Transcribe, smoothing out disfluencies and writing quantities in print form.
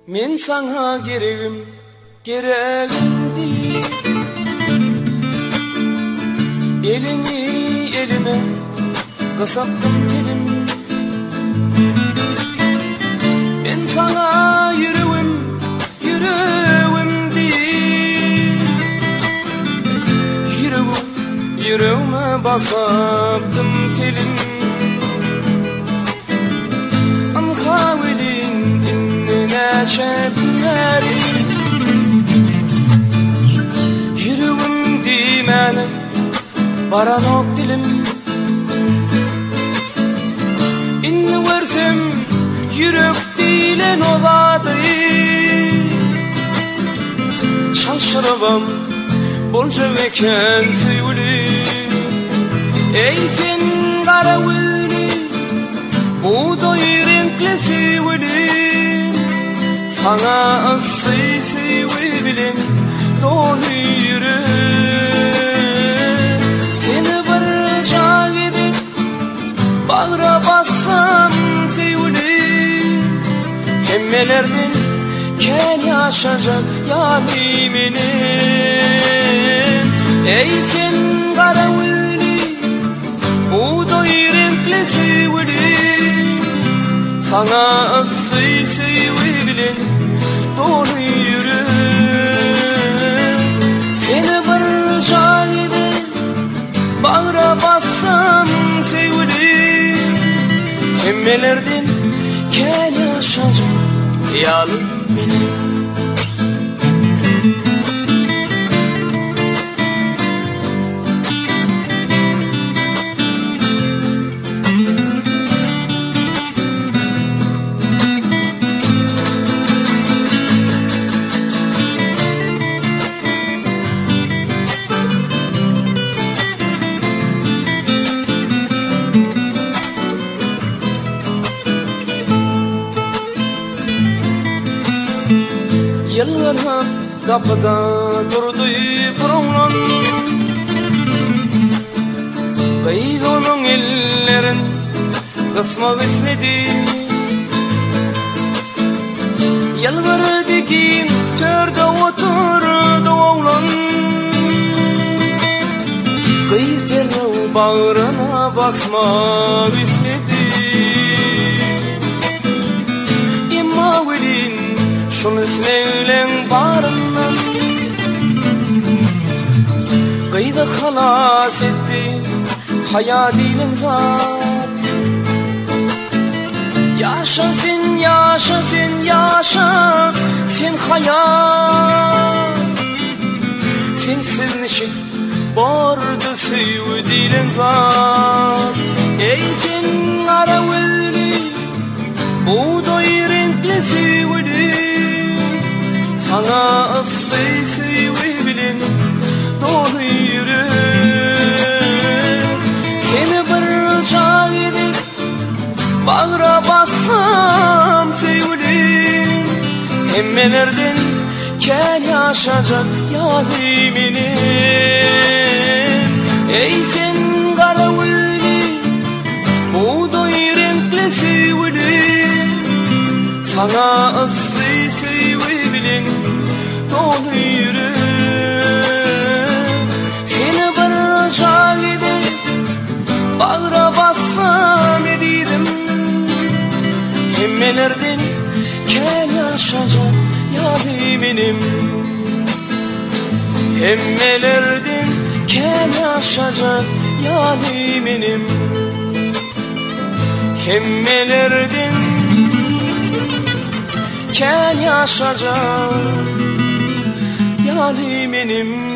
Men sana gereğim değil. Elini elime kasattım telim. Ben sana yüreğim değil. Yüreğime basattım telim. Anhavilin innine çepneri. Yüreğim dimene baranok dilim. İnni versem yürek dilen oladı. Şaşırabam bolca veken sevgili. Ey sen karavulli buğday renkli sevgili. Sana aslı sevgilim dolu yürek. Seni barışa gidip bağıra bassam sevgili. Hemmelerden kel yaşayacak yaliminin. Ey sen karavulli buğday renkli sevgili. Sana aslı sevgilim dolu yürek. Seni barışa gidip bağıra bassam sevgili. Hemmelerden kel yaşayacak yalim benim. Yıllarha kapıda durdu bir oğlan. Kayıt onun ellerin kısmak ismedi. Yılları dikin törde oturdu oğlan. Kayıt yerine bağrına basmak ismedi. İmavulin şunu söylen barından. Kayda halas etti hayalinin zat. Yaşa sen, yaşa sen, yaşa sen hayat. Sensiz neşe bardı sevdiğin zat. Ey sen karavulli buğday renkli sevgili. Sana aslı sevgilim dolu yürek. Seni barışa gidip bağıra bassam sevgilim. Hemmelerden kel yaşayacak yaliminin. Ey sen karavulli buğday renkli sevgili. Sana aslı sevgilim dolu yürek. Seni barışa gidip bağıra bassam ediydim. Hemmelerden kel yaşayacak yaliminim. Hemmelerden kel yaşayacak yaliminim. Hemmelerden kel yaşayacak yaliminim.